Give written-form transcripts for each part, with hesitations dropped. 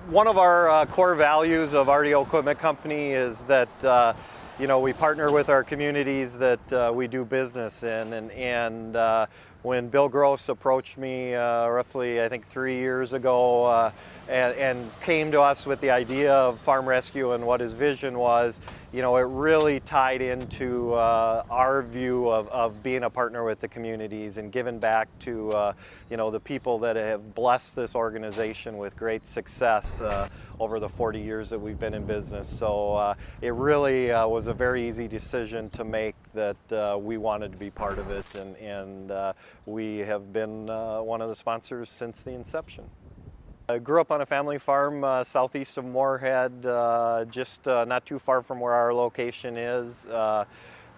One of our core values of RDO Equipment Company is that we partner with our communities that we do business in, and when Bill Gross approached me roughly, I think, 3 years ago and came to us with the idea of farm rescue and what his vision was, it really tied into our view of being a partner with the communities and giving back to the people that have blessed this organization with great success over the 40 years that we've been in business. So it really was a very easy decision to make that we wanted to be part of it, and we have been one of the sponsors since the inception. I grew up on a family farm southeast of Moorhead, just not too far from where our location is. The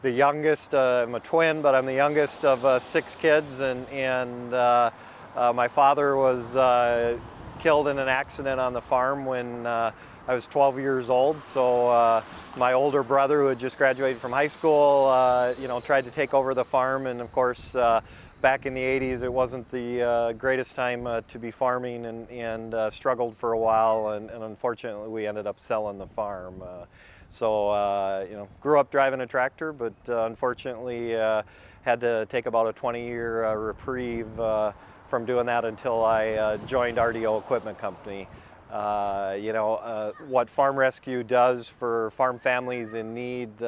youngest, I'm a twin, but I'm the youngest of 6 kids, and my father was killed in an accident on the farm when I was 12 years old. So my older brother, who had just graduated from high school, tried to take over the farm, and of course back in the 80s, it wasn't the greatest time to be farming, and struggled for a while, and unfortunately we ended up selling the farm. Grew up driving a tractor, but unfortunately had to take about a 20-year reprieve from doing that until I joined RDO Equipment Company. What farm rescue does for farm families in need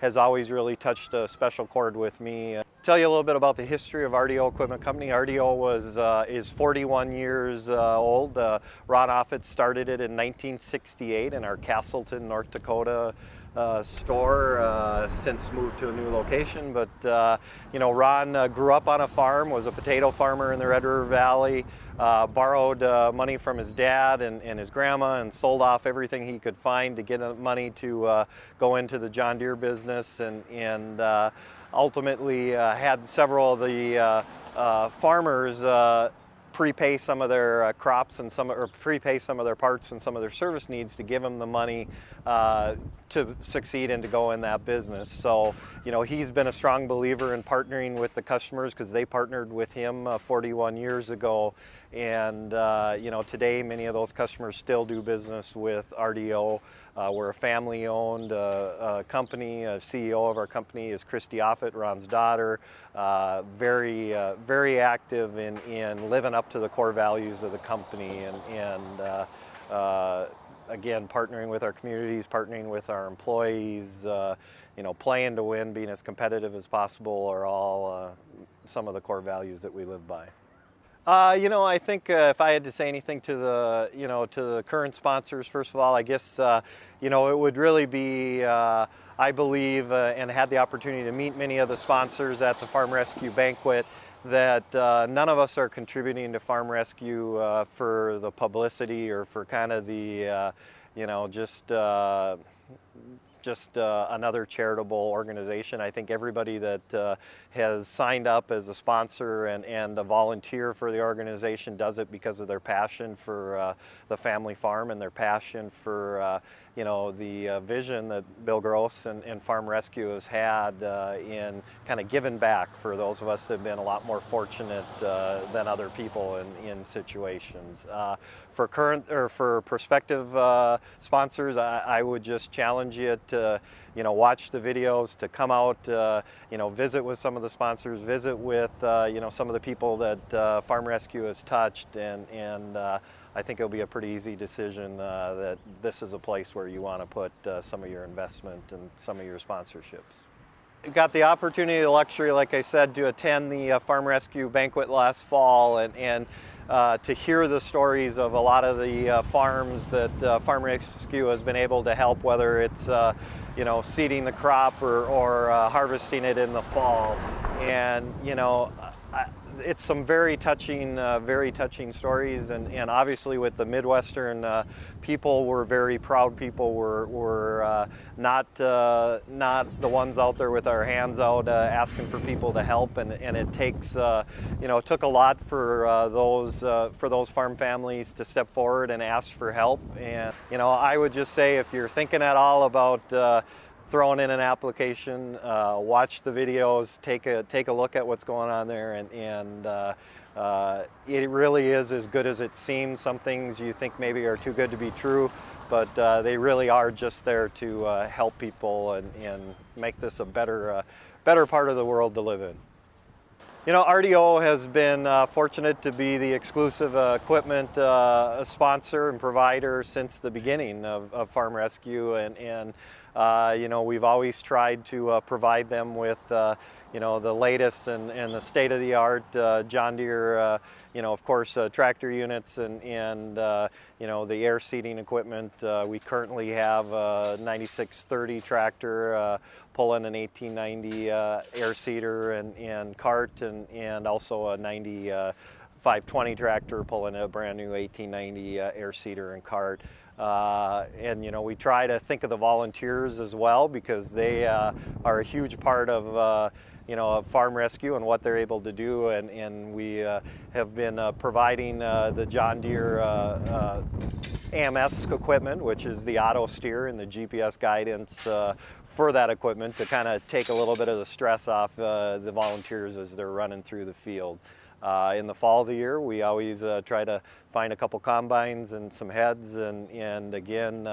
has always really touched a special chord with me. Tell you a little bit about the history of RDO Equipment Company. RDO is 41 years old. Ron Offit started it in 1968 in our Castleton, North Dakota store, since moved to a new location. But Ron grew up on a farm, was a potato farmer in the Red River Valley, borrowed money from his dad and his grandma, and sold off everything he could find to get money to go into the John Deere business, and ultimately had several of the farmers prepay some of their crops and prepay some of their parts and some of their service needs to give them the money to succeed and to go in that business. So, he's been a strong believer in partnering with the customers because they partnered with him 41 years ago. And, today many of those customers still do business with RDO. We're a family-owned company. CEO of our company is Christy Offit, Ron's daughter. Very active in living up to the core values of the company, and again, partnering with our communities, partnering with our employees, playing to win, being as competitive as possible are all some of the core values that we live by. I think if I had to say anything to the current sponsors, first of all, I guess, it would really be, I believe, and had the opportunity to meet many of the sponsors at the Farm Rescue Banquet, that none of us are contributing to farm rescue for the publicity or for kind of the, just another charitable organization. I think everybody that has signed up as a sponsor and a volunteer for the organization does it because of their passion for the family farm and their passion for the vision that Bill Gross and Farm Rescue has had in kind of giving back for those of us that have been a lot more fortunate than other people in situations. For current or for prospective sponsors, I would just challenge you to watch the videos, to come out, visit with some of the sponsors, visit with some of the people that Farm Rescue has touched, and I think it'll be a pretty easy decision that this is a place where you want to put some of your investment and some of your sponsorships. Got the opportunity, the luxury, like I said, to attend the Farm Rescue Banquet last fall, and to hear the stories of a lot of the farms that Farm Rescue has been able to help, whether it's seeding the crop or harvesting it in the fall. And it's some very touching stories, and obviously with the Midwestern people, we're very proud people. We're not the ones out there with our hands out asking for people to help, and it takes it took a lot for those farm families to step forward and ask for help. And I would just say, if you're thinking at all about throwing in an application, watch the videos, take a look at what's going on there, and it really is as good as it seems. Some things you think maybe are too good to be true, but they really are just there to help people and make this a better part of the world to live in. You know, RDO has been fortunate to be the exclusive equipment sponsor and provider since the beginning of Farm Rescue, and you know, we've always tried to provide them with you know, the latest and the state-of-the-art John Deere, you know, of course, tractor units and you know, the air seeding equipment. We currently have a 9630 tractor pulling an 1890 air seeder and cart, and also a 520 tractor pulling a brand new 1890 air seeder and cart. And you know, we try to think of the volunteers as well, because they are a huge part of you know, of Farm Rescue and what they're able to do, and we have been providing the John Deere AMS equipment, which is the auto steer and the GPS guidance for that equipment, to kind of take a little bit of the stress off the volunteers as they're running through the field. In the fall of the year, we always try to find a couple combines and some heads, and again,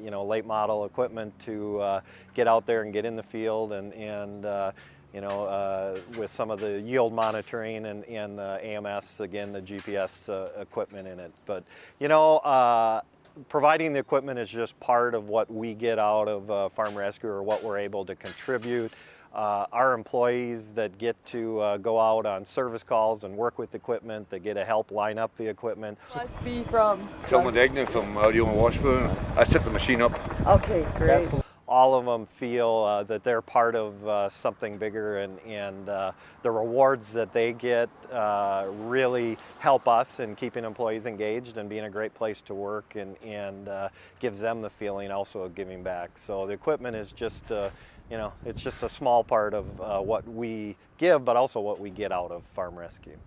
you know, late model equipment to get out there and get in the field, and you know, with some of the yield monitoring and the AMS, again, the GPS equipment in it. But you know, providing the equipment is just part of what we get out of Farm Rescue, or what we're able to contribute. Our employees that get to go out on service calls and work with equipment, that get to help line up the equipment. Must be from? Tom Degner from RDO in Washburn. I set the machine up. Okay, great. All of them feel that they're part of something bigger, and the rewards that they get really help us in keeping employees engaged and being a great place to work, and gives them the feeling also of giving back. So the equipment is just you know, it's just a small part of what we give, but also what we get out of Farm Rescue.